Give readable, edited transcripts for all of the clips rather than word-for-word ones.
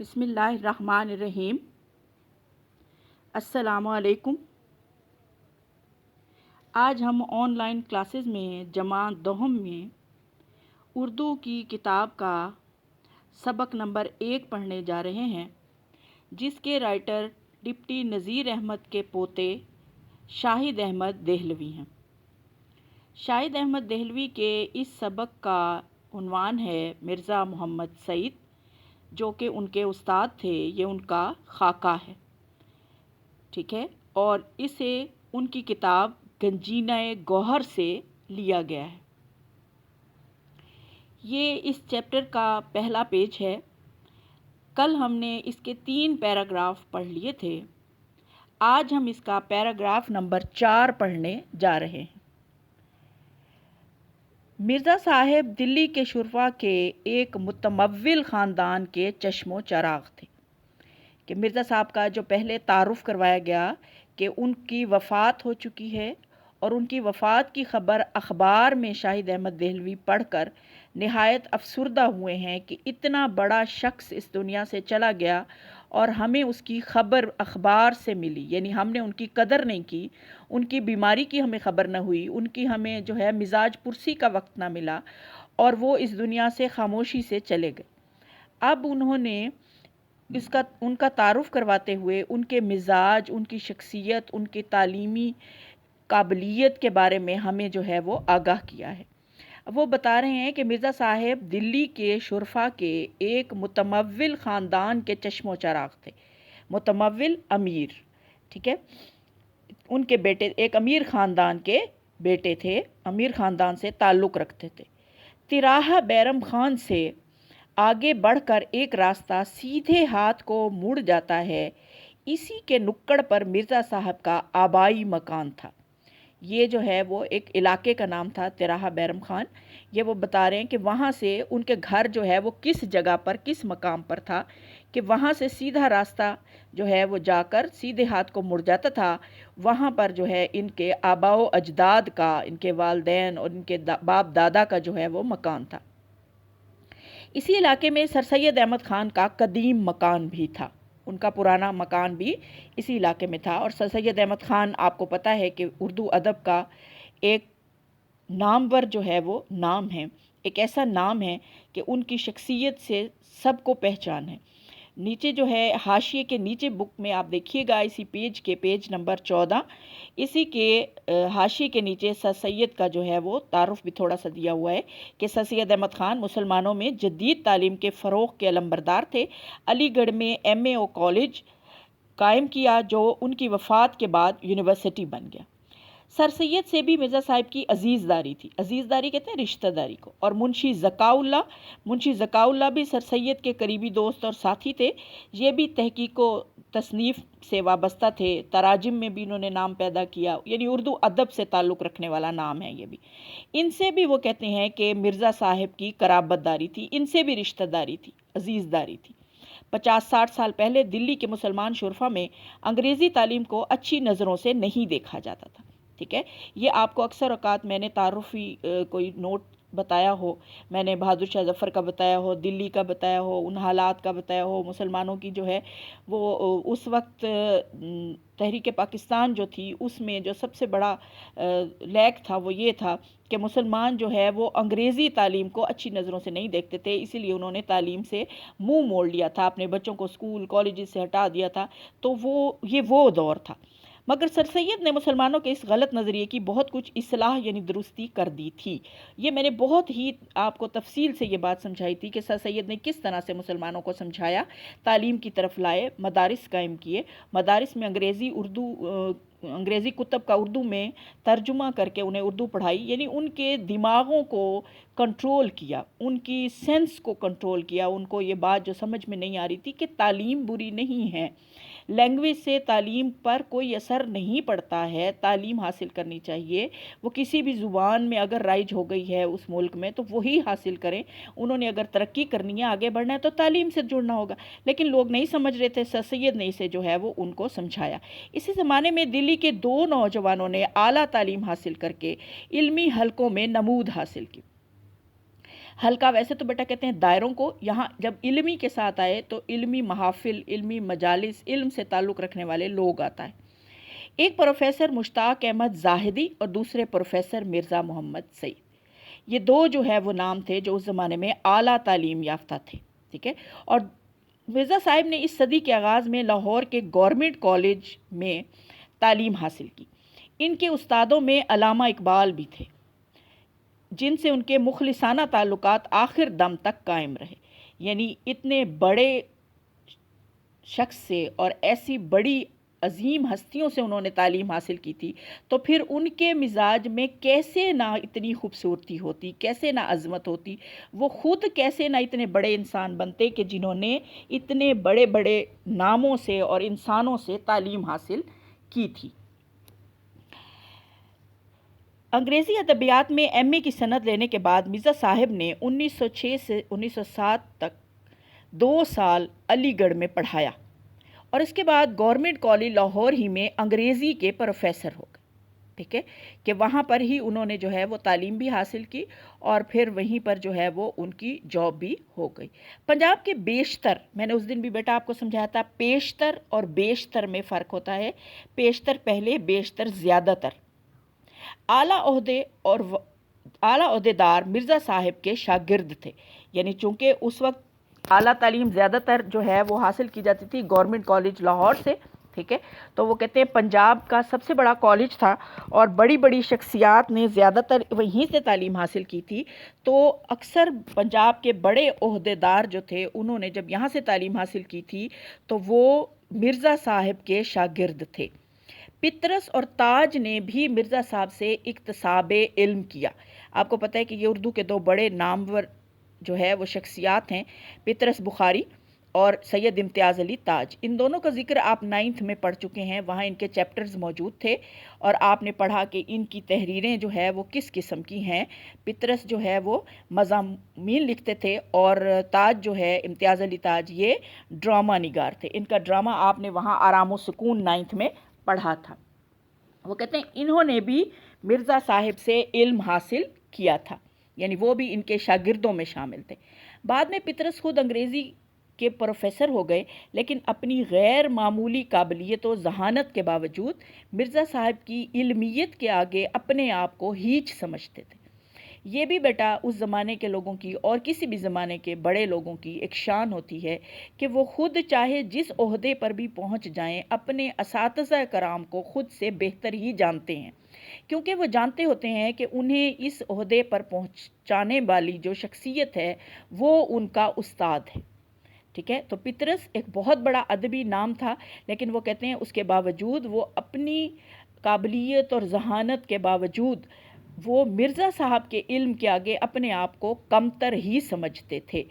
بسم اللہ الرحمن الرحیم۔ السلام علیکم۔ آج ہم آن لائن کلاسز میں جماعت دوم میں اردو کی کتاب کا سبق نمبر 1 پڑھنے جا رہے ہیں، جس کے رائٹر ڈپٹی نذیر احمد کے پوتے شاہد احمد دہلوی ہیں۔ شاہد احمد دہلوی کے اس سبق کا عنوان ہے مرزا محمد سعید، جو کہ ان کے استاد تھے۔ یہ ان کا خاکہ ہے، ٹھیک ہے، اور اسے ان کی کتاب گنجینہ گوہر سے لیا گیا ہے۔ یہ اس چیپٹر کا پہلا پیج ہے۔ کل ہم نے اس کے 3 پیراگراف پڑھ لیے تھے۔ آج ہم اس کا پیراگراف نمبر 4 پڑھنے جا رہے ہیں۔ مرزا صاحب دلی کے شرفا کے ایک متمول خاندان کے چشم و چراغ تھے۔ کہ مرزا صاحب کا جو پہلے تعارف کروایا گیا کہ ان کی وفات ہو چکی ہے، اور ان کی وفات کی خبر اخبار میں شاہد احمد دہلوی پڑھ کر نہایت افسردہ ہوئے ہیں کہ اتنا بڑا شخص اس دنیا سے چلا گیا اور ہمیں اس کی خبر اخبار سے ملی، یعنی ہم نے ان کی قدر نہیں کی، ان کی بیماری کی ہمیں خبر نہ ہوئی، ان کی ہمیں جو ہے مزاج پرسی کا وقت نہ ملا، اور وہ اس دنیا سے خاموشی سے چلے گئے۔ اب انہوں نے ان کا تعارف کرواتے ہوئے ان کے مزاج، ان کی شخصیت، ان کی تعلیمی قابلیت کے بارے میں ہمیں جو ہے وہ آگاہ کیا ہے۔ وہ بتا رہے ہیں کہ مرزا صاحب دلی کے شرفا کے ایک متمول خاندان کے چشم و چراغ تھے۔ متمول امیر، ٹھیک ہے، ان کے بیٹے ایک امیر خاندان کے بیٹے تھے، امیر خاندان سے تعلق رکھتے تھے۔ تراہا بیرم خان سے آگے بڑھ کر ایک راستہ سیدھے ہاتھ کو مڑ جاتا ہے، اسی کے نکڑ پر مرزا صاحب کا آبائی مکان تھا۔ یہ جو ہے وہ ایک علاقے کا نام تھا، تراہا بیرم خان۔ یہ وہ بتا رہے ہیں کہ وہاں سے ان کے گھر جو ہے وہ کس جگہ پر، کس مقام پر تھا، کہ وہاں سے سیدھا راستہ جو ہے وہ جا کر سیدھے ہاتھ کو مڑ جاتا تھا۔ وہاں پر جو ہے ان کے آباء و اجداد کا، ان کے والدین اور ان کے باپ دادا کا جو ہے وہ مکان تھا۔ اسی علاقے میں سر سید احمد خان کا قدیم مکان بھی تھا، ان کا پرانا مکان بھی اسی علاقے میں تھا۔ اور سر سید احمد خان آپ کو پتہ ہے کہ اردو ادب کا ایک نامور جو ہے وہ نام ہے، ایک ایسا نام ہے کہ ان کی شخصیت سے سب کو پہچان ہے۔ نیچے جو ہے حاشیے کے نیچے بک میں آپ دیکھیے گا، اسی پیج کے پیج نمبر 14، اسی کے حاشیے کے نیچے سر سید کا جو ہے وہ تعارف بھی تھوڑا سا دیا ہوا ہے کہ سر سید احمد خان مسلمانوں میں جدید تعلیم کے فروغ کے علمبردار تھے۔ علی گڑھ میں MAO کالج قائم کیا، جو ان کی وفات کے بعد یونیورسٹی بن گیا۔ سر سید سے بھی مرزا صاحب کی عزیز داری تھی، عزیز داری کہتے ہیں رشتہ داری کو۔ اور منشی ذکاء اللہ بھی سر سید کے قریبی دوست اور ساتھی تھے۔ یہ بھی تحقیق و تصنیف سے وابستہ تھے، تراجم میں بھی انہوں نے نام پیدا کیا، یعنی اردو ادب سے تعلق رکھنے والا نام ہے یہ بھی۔ ان سے بھی وہ کہتے ہیں کہ مرزا صاحب کی قرابت داری تھی، ان سے بھی رشتہ داری تھی، عزیز داری تھی۔ 50-60 سال پہلے دلی کے مسلمان شرفا میں انگریزی تعلیم کو اچھی نظروں سے نہیں دیکھا جاتا تھا، ٹھیک ہے۔ یہ آپ کو اکثر اوقات میں نے تعارفی کوئی نوٹ بتایا ہو، میں نے بہادر شاہ ظفر کا بتایا ہو، دلی کا بتایا ہو، ان حالات کا بتایا ہو، مسلمانوں کی جو ہے وہ اس وقت تحریک پاکستان جو تھی، اس میں جو سب سے بڑا لیک تھا وہ یہ تھا کہ مسلمان جو ہے وہ انگریزی تعلیم کو اچھی نظروں سے نہیں دیکھتے تھے، اسی لیے انہوں نے تعلیم سے منہ موڑ لیا تھا، اپنے بچوں کو اسکول کالجز سے ہٹا دیا تھا۔ تو یہ وہ دور تھا۔ مگر سر سید نے مسلمانوں کے اس غلط نظریے کی بہت کچھ اصلاح یعنی درستی کر دی تھی۔ یہ میں نے بہت ہی آپ کو تفصیل سے یہ بات سمجھائی تھی کہ سر سید نے کس طرح سے مسلمانوں کو سمجھایا، تعلیم کی طرف لائے، مدارس قائم کیے، مدارس میں انگریزی کتب کا اردو میں ترجمہ کر کے انہیں اردو پڑھائی، یعنی ان کے دماغوں کو کنٹرول کیا، ان کی سینس کو کنٹرول کیا۔ ان کو یہ بات جو سمجھ میں نہیں آ رہی تھی کہ تعلیم بری نہیں ہے، لینگویج سے تعلیم پر کوئی اثر نہیں پڑتا ہے، تعلیم حاصل کرنی چاہیے۔ وہ کسی بھی زبان میں اگر رائج ہو گئی ہے اس ملک میں تو وہی حاصل کریں۔ انہوں نے اگر ترقی کرنی ہے، آگے بڑھنا ہے تو تعلیم سے جڑنا ہوگا، لیکن لوگ نہیں سمجھ رہے تھے۔ سر سید نے اسے جو ہے وہ ان کو سمجھایا۔ اسی زمانے میں دلی کے 2 نوجوانوں نے اعلیٰ تعلیم حاصل کر کے علمی حلقوں میں نمود حاصل کی۔ حلقہ ویسے تو بیٹا کہتے ہیں دائروں کو، یہاں جب علمی کے ساتھ آئے تو علمی محافل، علمی مجالس، علم سے تعلق رکھنے والے لوگ آتا ہے۔ ایک پروفیسر مشتاق احمد زاہدی اور دوسرے پروفیسر مرزا محمد سعید، یہ دو جو ہے وہ نام تھے جو اس زمانے میں اعلیٰ تعلیم یافتہ تھے، ٹھیک ہے۔ اور مرزا صاحب نے اس صدی کے آغاز میں لاہور کے گورنمنٹ کالج میں تعلیم حاصل کی۔ ان کے استادوں میں علامہ اقبال بھی تھے، جن سے ان کے مخلصانہ تعلقات آخر دم تک قائم رہے۔ یعنی اتنے بڑے شخص سے اور ایسی بڑی عظیم ہستیوں سے انہوں نے تعلیم حاصل کی تھی، تو پھر ان کے مزاج میں کیسے نہ اتنی خوبصورتی ہوتی، کیسے نہ عظمت ہوتی، وہ خود کیسے نہ اتنے بڑے انسان بنتے کہ جنہوں نے اتنے بڑے بڑے ناموں سے اور انسانوں سے تعلیم حاصل کی تھی۔ انگریزی ادبیات میں ایم اے کی سند لینے کے بعد مرزا صاحب نے 1906 سے 1907 تک 2 سال علی گڑھ میں پڑھایا، اور اس کے بعد گورنمنٹ کالج لاہور ہی میں انگریزی کے پروفیسر ہو گئے، ٹھیک ہے، کہ وہاں پر ہی انہوں نے جو ہے وہ تعلیم بھی حاصل کی اور پھر وہیں پر جو ہے وہ ان کی جاب بھی ہو گئی۔ پنجاب کے بیشتر، میں نے اس دن بھی بیٹا آپ کو سمجھایا تھا، پیشتر اور بیشتر میں فرق ہوتا ہے۔ پیشتر پہلے، بیشتر زیادہ تر۔ اعلیٰ عہدیدار مرزا صاحب کے شاگرد تھے، یعنی چونکہ اس وقت اعلیٰ تعلیم زیادہ تر جو ہے وہ حاصل کی جاتی تھی گورنمنٹ کالج لاہور سے، ٹھیک ہے، تو وہ کہتے ہیں پنجاب کا سب سے بڑا کالج تھا اور بڑی بڑی شخصیات نے زیادہ تر وہیں سے تعلیم حاصل کی تھی، تو اکثر پنجاب کے بڑے عہدیدار جو تھے انہوں نے جب یہاں سے تعلیم حاصل کی تھی تو وہ مرزا صاحب کے شاگرد تھے۔ پطرس اور تاج نے بھی مرزا صاحب سے اکتساب علم کیا۔ آپ کو پتہ ہے کہ یہ اردو کے 2 بڑے نامور جو ہے وہ شخصیات ہیں، پطرس بخاری اور سید امتیاز علی تاج۔ ان دونوں کا ذکر آپ 9th میں پڑھ چکے ہیں، وہاں ان کے چیپٹرز موجود تھے اور آپ نے پڑھا کہ ان کی تحریریں جو ہے وہ کس قسم کی ہیں۔ پطرس جو ہے وہ مضامین لکھتے تھے اور تاج جو ہے امتیاز علی تاج یہ ڈرامہ نگار تھے۔ ان کا ڈرامہ آپ نے وہاں آرام و سکون 9th میں پڑھا تھا۔ وہ کہتے ہیں انہوں نے بھی مرزا صاحب سے علم حاصل کیا تھا، یعنی وہ بھی ان کے شاگردوں میں شامل تھے۔ بعد میں پطرس خود انگریزی کے پروفیسر ہو گئے، لیکن اپنی غیر معمولی قابلیت و ذہانت کے باوجود مرزا صاحب کی علمیت کے آگے اپنے آپ کو ہیچ سمجھتے تھے۔ یہ بھی بیٹا اس زمانے کے لوگوں کی اور کسی بھی زمانے کے بڑے لوگوں کی ایک شان ہوتی ہے کہ وہ خود چاہے جس عہدے پر بھی پہنچ جائیں اپنے اساتذہ کرام کو خود سے بہتر ہی جانتے ہیں، کیونکہ وہ جانتے ہوتے ہیں کہ انہیں اس عہدے پر پہنچانے والی جو شخصیت ہے وہ ان کا استاد ہے، ٹھیک ہے۔ تو پطرس ایک بہت بڑا ادبی نام تھا، لیکن وہ کہتے ہیں اس کے باوجود وہ اپنی قابلیت اور ذہانت کے باوجود وہ مرزا صاحب کے علم کے آگے اپنے آپ کو کمتر ہی سمجھتے تھے۔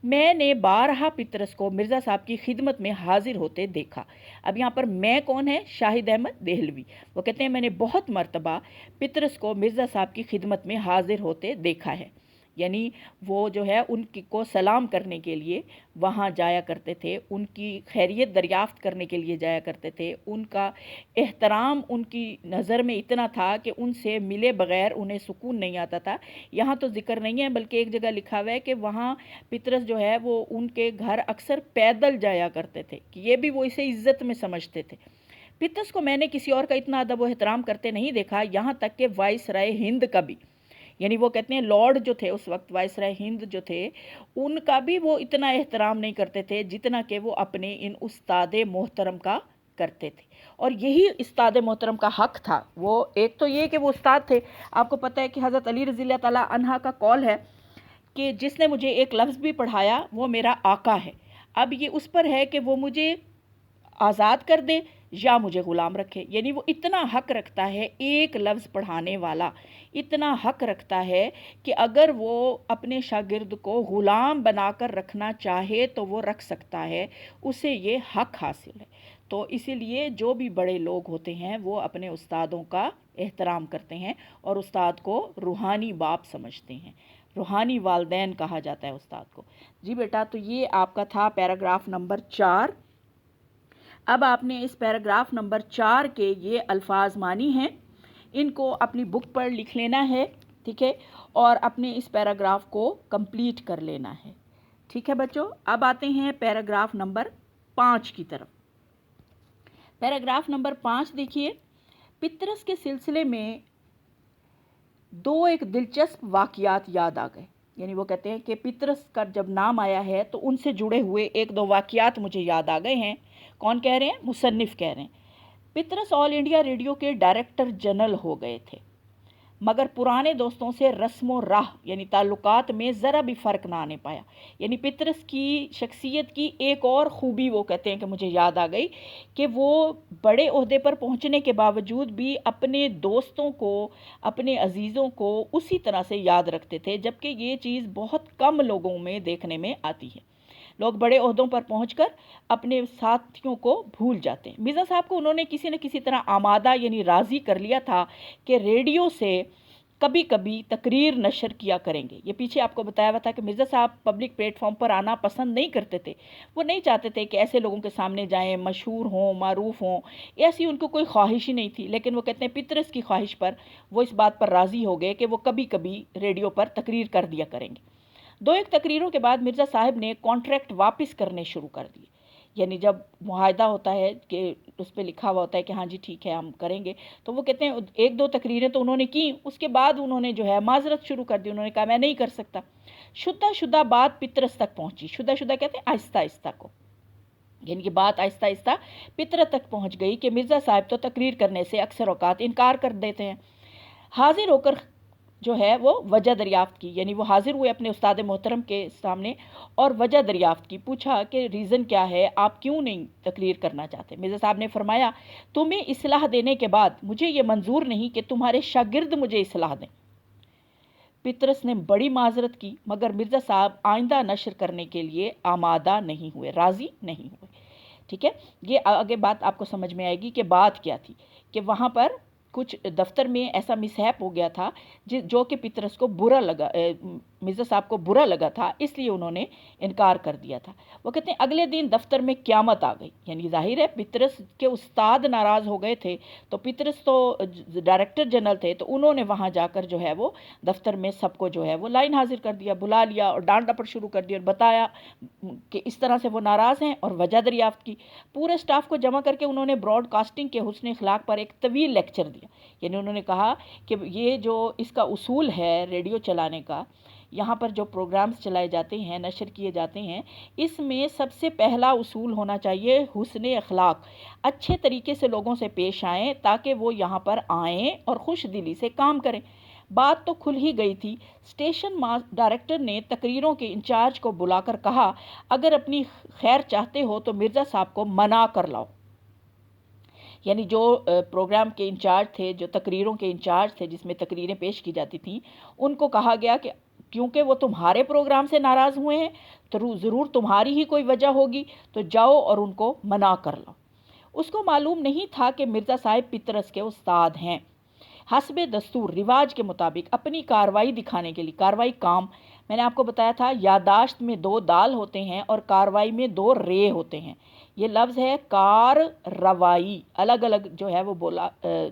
میں نے بارہا پطرس کو مرزا صاحب کی خدمت میں حاضر ہوتے دیکھا۔ اب یہاں پر میں کون ہے؟ شاہد احمد دہلوی۔ وہ کہتے ہیں میں نے بہت مرتبہ پطرس کو مرزا صاحب کی خدمت میں حاضر ہوتے دیکھا ہے، یعنی وہ جو ہے ان کو سلام کرنے کے لیے وہاں جایا کرتے تھے، ان کی خیریت دریافت کرنے کے لیے جایا کرتے تھے۔ ان کا احترام ان کی نظر میں اتنا تھا کہ ان سے ملے بغیر انہیں سکون نہیں آتا تھا۔ یہاں تو ذکر نہیں ہے، بلکہ ایک جگہ لکھا ہوا ہے کہ وہاں پطرس جو ہے وہ ان کے گھر اکثر پیدل جایا کرتے تھے، کہ یہ بھی وہ اسے عزت میں سمجھتے تھے۔ پطرس کو میں نے کسی اور کا اتنا ادب و احترام کرتے نہیں دیکھا، یہاں تک کہ وائس رائے ہند کا بھی، یعنی وہ کہتے ہیں لارڈ جو تھے اس وقت، وائس رائے ہند جو تھے، ان کا بھی وہ اتنا احترام نہیں کرتے تھے جتنا کہ وہ اپنے ان استاد محترم کا کرتے تھے۔ اور یہی استاد محترم کا حق تھا۔ وہ ایک تو یہ کہ وہ استاد تھے، آپ کو پتہ ہے کہ حضرت علی رضی اللہ تعالیٰ عنہ کا قول ہے کہ جس نے مجھے ایک لفظ بھی پڑھایا وہ میرا آقا ہے، اب یہ اس پر ہے کہ وہ مجھے آزاد کر دے یا مجھے غلام رکھے۔ یعنی وہ اتنا حق رکھتا ہے، ایک لفظ پڑھانے والا اتنا حق رکھتا ہے کہ اگر وہ اپنے شاگرد کو غلام بنا کر رکھنا چاہے تو وہ رکھ سکتا ہے، اسے یہ حق حاصل ہے۔ تو اسی لیے جو بھی بڑے لوگ ہوتے ہیں وہ اپنے استادوں کا احترام کرتے ہیں اور استاد کو روحانی باپ سمجھتے ہیں، روحانی والدین کہا جاتا ہے استاد کو۔ جی بیٹا، تو یہ آپ کا تھا پیراگراف نمبر 4۔ اب آپ نے اس پیراگراف نمبر 4 کے یہ الفاظ مانی ہیں، ان کو اپنی بک پر لکھ لینا ہے، ٹھیک ہے، اور اپنے اس پیراگراف کو کمپلیٹ کر لینا ہے. ٹھیک ہے بچوں، اب آتے ہیں پیراگراف نمبر 5 کی طرف. پیراگراف نمبر 5 دیکھیے. پطرس کے سلسلے میں ایک دلچسپ واقعات یاد آ گئے. یعنی وہ کہتے ہیں کہ پطرس کا جب نام آیا ہے تو ان سے جڑے ہوئے 1-2 واقعات مجھے یاد آ گئے ہیں. کون کہہ رہے ہیں؟ مصنف کہہ رہے ہیں. پطرس آل انڈیا ریڈیو کے ڈائریکٹر جنرل ہو گئے تھے، مگر پرانے دوستوں سے رسم و راہ یعنی تعلقات میں ذرا بھی فرق نہ آنے پایا. یعنی پطرس کی شخصیت کی ایک اور خوبی وہ کہتے ہیں کہ مجھے یاد آ گئی کہ وہ بڑے عہدے پر پہنچنے کے باوجود بھی اپنے دوستوں کو، اپنے عزیزوں کو اسی طرح سے یاد رکھتے تھے، جبکہ یہ چیز بہت کم لوگوں میں دیکھنے میں آتی ہے. لوگ بڑے عہدوں پر پہنچ کر اپنے ساتھیوں کو بھول جاتے ہیں. مرزا صاحب کو انہوں نے کسی نہ کسی طرح آمادہ یعنی راضی کر لیا تھا کہ ریڈیو سے کبھی کبھی تقریر نشر کیا کریں گے. یہ پیچھے آپ کو بتایا ہوا تھا کہ مرزا صاحب پبلک پلیٹ فارم پر آنا پسند نہیں کرتے تھے. وہ نہیں چاہتے تھے کہ ایسے لوگوں کے سامنے جائیں، مشہور ہوں، معروف ہوں. ایسی ان کو کوئی خواہش ہی نہیں تھی. لیکن وہ کہتے ہیں پطرس کی خواہش پر وہ اس بات پر راضی ہو گئے کہ وہ کبھی کبھی ریڈیو پر تقریر کر دیا کریں گے. 2-1 تقریروں کے بعد مرزا صاحب نے کانٹریکٹ واپس کرنے شروع کر دیے. یعنی جب معاہدہ ہوتا ہے کہ اس پہ لکھا ہوا ہوتا ہے کہ ہاں جی ٹھیک ہے ہم کریں گے، تو وہ کہتے ہیں 1-2 تقریریں تو انہوں نے کی، اس کے بعد انہوں نے جو ہے معذرت شروع کر دی. انہوں نے کہا میں نہیں کر سکتا. شدہ بات پطرس تک پہنچی. شدہ کہتے ہیں آہستہ آہستہ کو، یعنی کہ بات آہستہ آہستہ پطرس تک پہنچ گئی کہ مرزا صاحب تو تقریر کرنے سے اکثر اوقات انکار کر دیتے ہیں. حاضر ہو کر جو ہے وہ وجہ دریافت کی. یعنی وہ حاضر ہوئے اپنے استاد محترم کے سامنے اور وجہ دریافت کی. پوچھا کہ ریزن کیا ہے، آپ کیوں نہیں تقریر کرنا چاہتے؟ مرزا صاحب نے فرمایا تمہیں اصلاح دینے کے بعد مجھے یہ منظور نہیں کہ تمہارے شاگرد مجھے اصلاح دیں. پطرس نے بڑی معذرت کی، مگر مرزا صاحب آئندہ نشر کرنے کے لیے آمادہ نہیں ہوئے، راضی نہیں ہوئے. ٹھیک ہے، یہ آگے بات آپ کو سمجھ میں آئے گی کہ بات کیا تھی. کہ وہاں پر کچھ دفتر میں ایسا مسہیپ ہو گیا تھا جو کہ پطرس کو برا لگا، مرزا صاحب کو برا لگا تھا، اس لیے انہوں نے انکار کر دیا تھا. وہ کہتے ہیں اگلے دن دفتر میں قیامت آ گئی. یعنی ظاہر ہے پطرس کے استاد ناراض ہو گئے تھے، تو پطرس تو ڈائریکٹر جنرل تھے، تو انہوں نے وہاں جا کر جو ہے وہ دفتر میں سب کو جو ہے وہ لائن حاضر کر دیا، بلا لیا اور ڈانٹ ڈپٹ شروع کر دی اور بتایا کہ اس طرح سے وہ ناراض ہیں اور وجہ دریافت کی. پورے سٹاف کو جمع کر کے انہوں نے براڈ کاسٹنگ کے حسن اخلاق پر ایک طویل لیکچر دیا. یعنی انہوں نے کہا کہ یہ جو اس کا اصول ہے ریڈیو چلانے کا، یہاں پر جو پروگرامز چلائے جاتے ہیں، نشر کیے جاتے ہیں، اس میں سب سے پہلا اصول ہونا چاہیے حسن اخلاق. اچھے طریقے سے لوگوں سے پیش آئیں تاکہ وہ یہاں پر آئیں اور خوش دلی سے کام کریں. بات تو کھل ہی گئی تھی. اسٹیشن ڈائریکٹر نے تقریروں کے انچارج کو بلا کر کہا اگر اپنی خیر چاہتے ہو تو مرزا صاحب کو منا کر لاؤ. یعنی جو پروگرام کے انچارج تھے، جو تقریروں کے انچارج تھے جس میں تقریریں پیش کی جاتی تھیں، ان کو کہا گیا کہ کیونکہ وہ تمہارے پروگرام سے ناراض ہوئے ہیں تو ضرور تمہاری ہی کوئی وجہ ہوگی، تو جاؤ اور ان کو منا کر لاؤ. اس کو معلوم نہیں تھا کہ مرزا صاحب پطرس کے استاد ہیں. حسب دستور رواج کے مطابق اپنی کاروائی دکھانے کے لیے، کاروائی کام، میں نے آپ کو بتایا تھا یاداشت میں 2 دال ہوتے ہیں اور کاروائی میں 2 رے ہوتے ہیں. یہ لفظ ہے کار روائی، الگ الگ جو ہے وہ بولا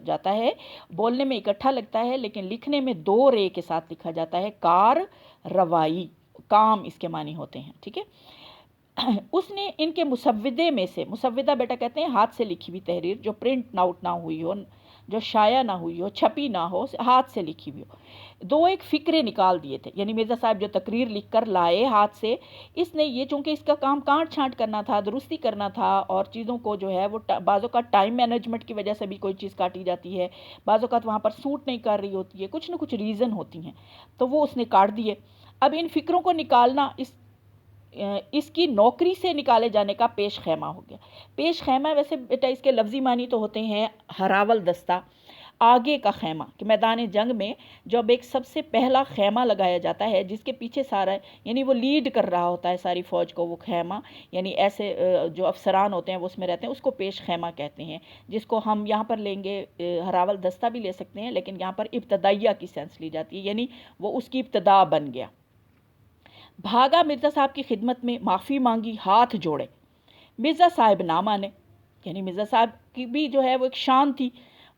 جاتا ہے، بولنے میں اکٹھا لگتا ہے لیکن لکھنے میں 2 رے کے ساتھ لکھا جاتا ہے. کار روائی، کام اس کے معنی ہوتے ہیں. ٹھیک ہے، اس نے ان کے مسودے میں سے، مسودہ بیٹا کہتے ہیں ہاتھ سے لکھی ہوئی تحریر جو پرنٹ آؤٹ نہ ہوئی ہو، جو شائع نہ ہوئی ہو، چھپی نہ ہو، ہاتھ سے لکھی ہوئی ہو، 2-1 فقرے نکال دیے تھے. یعنی مرزا صاحب جو تقریر لکھ کر لائے ہاتھ سے، اس نے یہ چونکہ اس کا کام کاٹ چھانٹ کرنا تھا، درستی کرنا تھا، اور چیزوں کو جو ہے وہ بعض اوقات ٹائم مینجمنٹ کی وجہ سے بھی کوئی چیز کاٹی جاتی ہے، بعض اوقات وہاں پر سوٹ نہیں کر رہی ہوتی ہے، کچھ نہ کچھ ریزن ہوتی ہیں، تو وہ اس نے کاٹ دیے. اب ان فکروں کو نکالنا اس کی نوکری سے نکالے جانے کا پیش خیمہ ہو گیا. پیش خیمہ ویسے بیٹا اس کے لفظی معنی تو ہوتے ہیں ہراول دستہ، آگے کا خیمہ، کہ میدان جنگ میں جب ایک سب سے پہلا خیمہ لگایا جاتا ہے جس کے پیچھے سارا، یعنی وہ لیڈ کر رہا ہوتا ہے ساری فوج کو، وہ خیمہ، یعنی ایسے جو افسران ہوتے ہیں وہ اس میں رہتے ہیں، اس کو پیش خیمہ کہتے ہیں، جس کو ہم یہاں پر لیں گے ہراول دستہ بھی لے سکتے ہیں، لیکن یہاں پر ابتدائیہ کی سینس لی جاتی ہے، یعنی وہ اس کی ابتدا بن گیا. بھاگا مرزا صاحب کی خدمت میں، معافی مانگی، ہاتھ جوڑے. مرزا صاحب نہ مانے. یعنی مرزا صاحب کی بھی جو ہے وہ ایک شان تھی،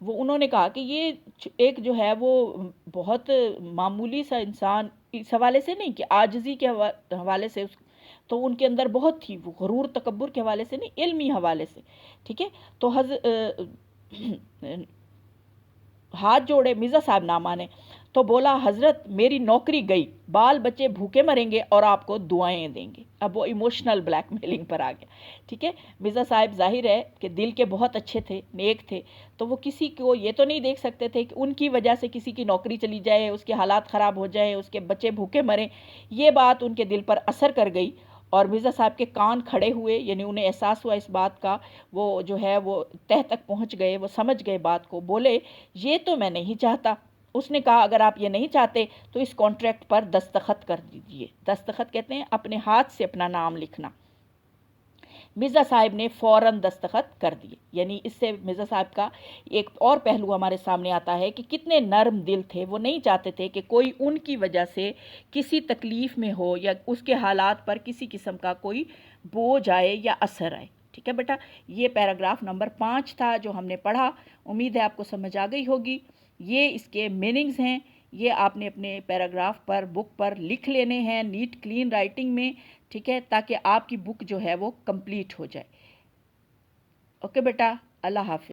وہ انہوں نے کہا کہ یہ ایک جو ہے وہ بہت معمولی سا انسان، اس حوالے سے نہیں کہ عاجزی کے حوالے سے تو ان کے اندر بہت تھی، وہ غرور تکبر کے حوالے سے نہیں، علمی حوالے سے، ٹھیک ہے. تو ہاتھ جوڑے، مرزا صاحب نہ مانے تو بولا حضرت میری نوکری گئی، بال بچے بھوکے مریں گے اور آپ کو دعائیں دیں گے. اب وہ ایموشنل بلیک میلنگ پر آ گیا، ٹھیک ہے. مرزا صاحب ظاہر ہے کہ دل کے بہت اچھے تھے، نیک تھے، تو وہ کسی کو یہ تو نہیں دیکھ سکتے تھے کہ ان کی وجہ سے کسی کی نوکری چلی جائے، اس کے حالات خراب ہو جائیں، اس کے بچے بھوکے مریں. یہ بات ان کے دل پر اثر کر گئی اور مرزا صاحب کے کان کھڑے ہوئے، یعنی انہیں احساس ہوا اس بات کا، وہ جو ہے وہ تہ تک پہنچ گئے، وہ سمجھ گئے بات کو. بولے یہ تو میں نہیں چاہتا. اس نے کہا اگر آپ یہ نہیں چاہتے تو اس کانٹریکٹ پر دستخط کر دیجئے. دستخط کہتے ہیں اپنے ہاتھ سے اپنا نام لکھنا. مرزا صاحب نے فوراً دستخط کر دیے. یعنی اس سے مرزا صاحب کا ایک اور پہلو ہمارے سامنے آتا ہے کہ کتنے نرم دل تھے. وہ نہیں چاہتے تھے کہ کوئی ان کی وجہ سے کسی تکلیف میں ہو یا اس کے حالات پر کسی قسم کا کوئی بوجھ آئے یا اثر آئے. ٹھیک ہے بیٹا، یہ پیراگراف نمبر 5 تھا جو ہم نے پڑھا. امید ہے آپ کو سمجھ آ گئی ہوگی. یہ اس کے میننگز ہیں، یہ آپ نے اپنے پیراگراف پر بک پر لکھ لینے ہیں نیٹ کلین رائٹنگ میں، ٹھیک ہے، تاکہ آپ کی بک جو ہے وہ کمپلیٹ ہو جائے. اوکے بیٹا، اللہ حافظ.